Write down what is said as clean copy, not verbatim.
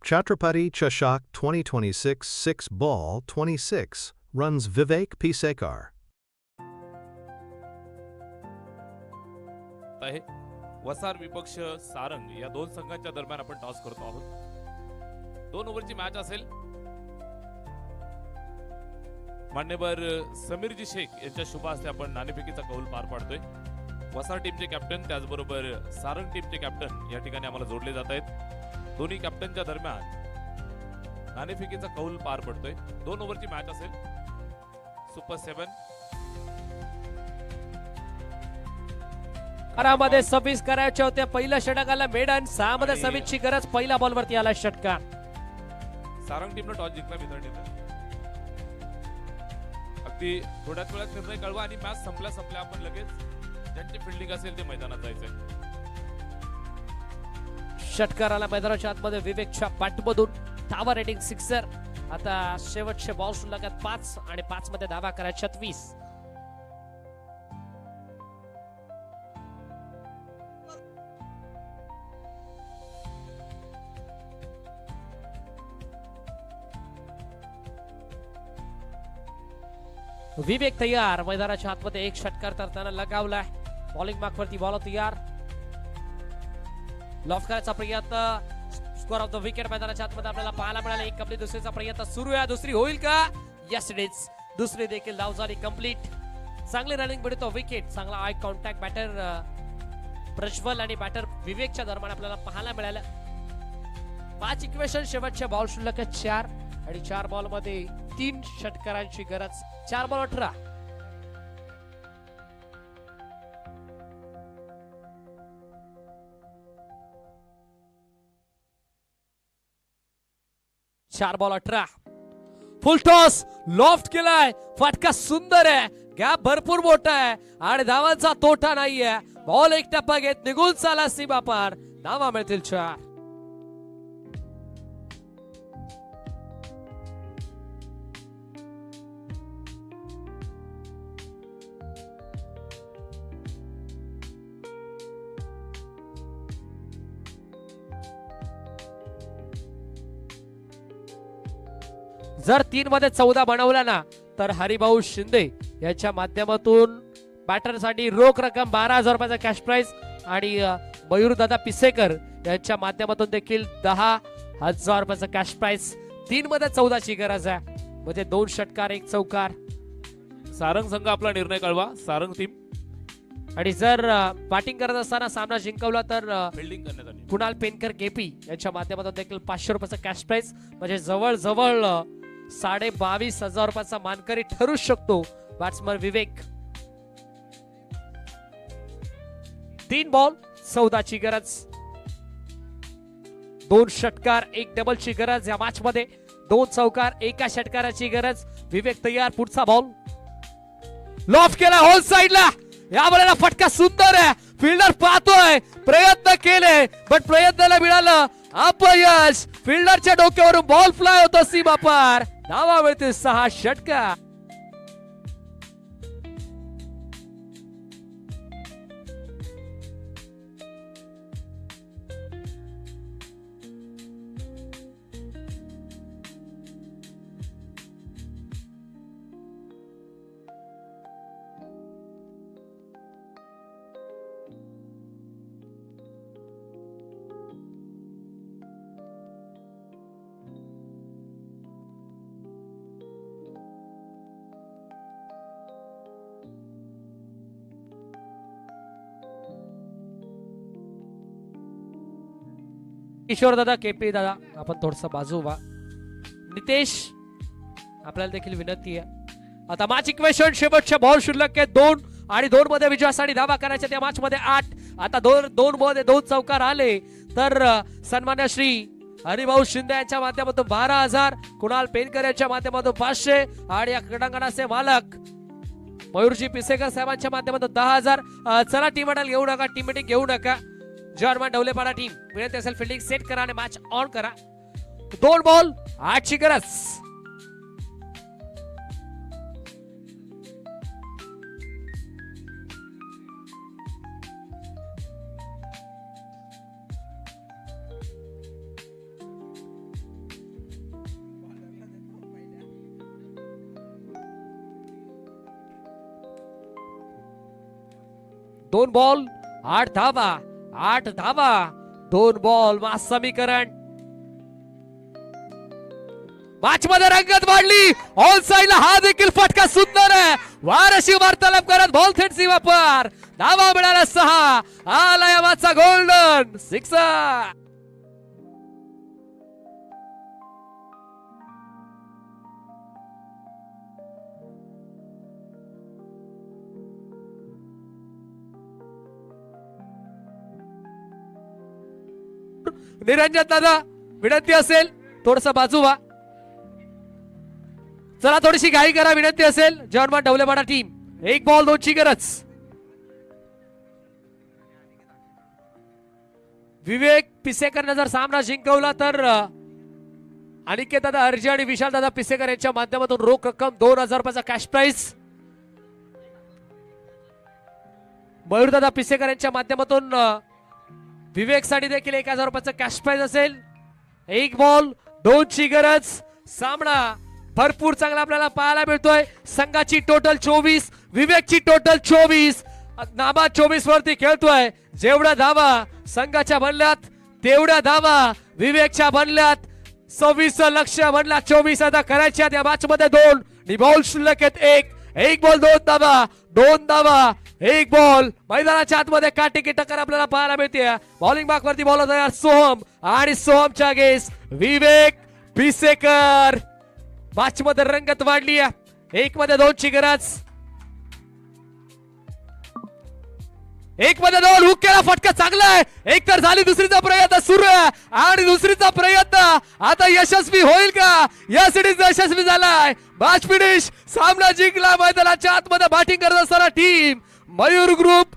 Chhatrapati Chashak 2026 6 ball 26 runs Vivek Pisekar. आहे वसार विपक्ष सारंग या दोन संघांच्या दरम्यान आपण टॉस करतो आहोत. 2 ओव्हरची मॅच असेल. मान्यवर समीरजी शेख यांच्या शुभ हस्ते आपण नाणेफेकीचा कौल पार पाडतोय. वसार टीमचे कॅप्टन त्याचबरोबर सारंग टीमचे कॅप्टन या ठिकाणी आम्हाला जोडले जात आहेत. दोन्ही कॅप्टनच्या दरम्यान नाणेफेकीचा कौल पार पडतोय. 2 ओव्हरची मॅच असेल. सुपर 7 मध्ये 26 करायच्या होत्या. पहिल्या षटकाला मेडन 6 मध्ये 26 ची गरज. पहिल्या बॉल वरती आला षटकार. सारंग टीमने टॉस जिंकला मित्रांनो. अगदी थोड्याच वेळात निर्णय कळवा आणि मॅच संपल्या आपण लगेच ज्यांची फिल्डिंग असेल ते मैदानात जायचंय. षटकाराला मैदानाच्या आतमध्ये विवेकच्या बॅटमधून धावा रेटिंग सिक्सर. आता शेवटचे बॉल शिल्लक 5 आणि 5 मध्ये धावा करायच्या 20. विवेक तयार. मैदानाच्या आतमध्ये एक षटकार तरताना लगावलाय. बॉलिंग मार्क वरती बॉल तयार. लॉफ्ट करायचा प्रयत्न. स्कोर ऑफ द विकेट मैदानाच्या आतमध्ये आपल्याला पाहायला मिळाला. एक कंप्लीट दुसरीचा प्रयत्न सुरू आहे. दुसरी होईल का? Yes it is. दुसरी देखील धाव झाली कंप्लीट. चांगली रनिंग मिळतो विकेट. चांगला आय कॉन्टॅक्ट बॅटर प्रज्वल आणि बॅटर विवेकच्या दरम्यान आपल्याला पाहायला मिळालं. 5 इक्वेशन. शेवटच्या बॉल शिल्लक 4 आणि 4 बॉल मध्ये 3 षटकारांची गरज. 4 बॉल 18. चार बॉल 18. फुल टॉस. लॉफ्ट केलाय. फटका सुंदर आहे. गॅप भरपूर मोठा आहे आणि धावांचा तोटा नाहीये. बॉल एक टप्पा घेत निघून चाला सीमा पार. धावा मिळतील 4. जर 3 मध्ये 14 बनवला ना तर हरिभाऊ शिंदे यांच्या माध्यमातून बॅटरसाठी रोख रक्कम 12,000 रुपयाचा कॅश प्राइज आणि मयूरदादा पिसेकर यांच्या माध्यमातून देखील 10,000 रुपयाचा कॅश प्राइज. 3 मध्ये 14 ची गरज आहे. म्हणजे 2 षटकार 1 चौकार. सारंग संघ आपला निर्णय कळवा. सारंग टीम. आणि जर बॅटिंग करत असताना सामना जिंकवला तर फिल्डिंग करण्यात आली. कुणाल पेनकर केपी यांच्या माध्यमातून देखील 500 रुपयाचा कॅश प्राइज. म्हणजे जवळ 22,500 रुपयाचा मानकरी ठरू शकतो बॅट्समन विवेक. 3 बॉल 14 ची गरज. 2 षटकार 1 डबल ची गरज या मॅच मध्ये. 2 चौकार 1 षटकाराची गरज. विवेक तयार. पुढचा बॉल लॉफ्ट केला होल साइडला. या बॉलला फटका सुंदर आहे. फिल्डर पाहतोय. प्रयत्न केले पण प्रयत्नाला मिळालं अपयश. फिल्डरच्या डोक्यावरून बॉल फ्लाय होतो सीमा पार. धावा मिळतील 6 षटकार. किशोर दादा केपी दादा आपण थोडस बाजू व्हा. नितेश आपल्याला देखील विनंती आहे. आता मॅच इक्वेशन. शेवटच्या बॉल शिल्लक 2 आणि 2 मध्ये विजयासाठी धावा करायच्या. त्या मॅच मध्ये 8. आता 2 मध्ये 2 चौकार आले तर सन्मान्य श्री हरिभाऊ शिंदे यांच्या माध्यमातून 12,000. कुणाल पेनकर यांच्या माध्यमातून 500 आणि या क्रीडांगणाचे मालक मयूरजी पिसेकर साहेबांच्या माध्यमातून 10,000. चला टीम मीटिंग घेऊ नका. टीम मीटिंग घेऊ नका. जॉर्मन ढवलेपाडा टीम विनंती असेल फिल्डिंग सेट करा आणि मॅच ऑन करा. 2 बॉल 8 ची गरज. 2 बॉल 8 धावा 8 धावा 2 बॉल मास समीकरण. मॅच मध्ये रंगत वाढली. ऑन साइडला हा देखील फटका सुंदर आहे. वारशी वार्तालाप करत बॉल थेट सीमा पार. धावा मिळाला 6. आला या मॅचचा गोल्डन सिक्सर. निरंजन दादा विनंती असेल थोडस बाजू व्हा. चला थोडीशी घाई करा विनंती असेल. जर्मन ढवलेपाडा टीम 1 बॉल 2 ची गरज. विवेक पिसेकरने जर सामना जिंकवला तर अनिकेत दादा अर्जी आणि विशाल दादा पिसेकर यांच्या माध्यमातून रोख रक्कम 2000 रुपयाचा कॅश प्राइज. मयूर दादा पिसेकर यांच्या माध्यमातून विवेक साठी देखील 1000 रुपयाचा कॅश प्राइज असेल. 1 बॉल 2 ची गरज. सामना भरपूर चांगला आपल्याला पाहायला मिळतोय. संघाची टोटल 24, विवेकची टोटल 24. नामा 24 वरती खेळतोय. जेवढ्या धावा संघाच्या बनल्यात तेवढ्या धावा विवेकच्या बनल्यात. 26 लक्ष बनला 24 आता करायच्या या मॅच मध्ये 2 आणि बॉल शिल्लक आहेत 1 बॉल 2 धावा 2 धावा 1 बॉल. मैदानाच्या आतमध्ये काटेकी टक्कर आपल्याला पाहायला मिळते. बॉलिंग मार्क वरती बॉल तयार सोहम आणि सोहमच्या गेस विवेक पिसेकर. मॅच मध्ये रंगत वाढली. 1 मध्ये 2 ची गरज. 1 मध्ये 2 हुक केला फटका चांगला आहे. एक तर झाली दुसरीचा प्रयत्न सुरू आहे आणि दुसरीचा प्रयत्न आता यशस्वी होईल का? या सिरीज यशस्वी झालाय. Match finish. सामना जिंकला. मैदानाच्या आतमध्ये बॅटिंग करत असताना टीम मयूर ग्रुप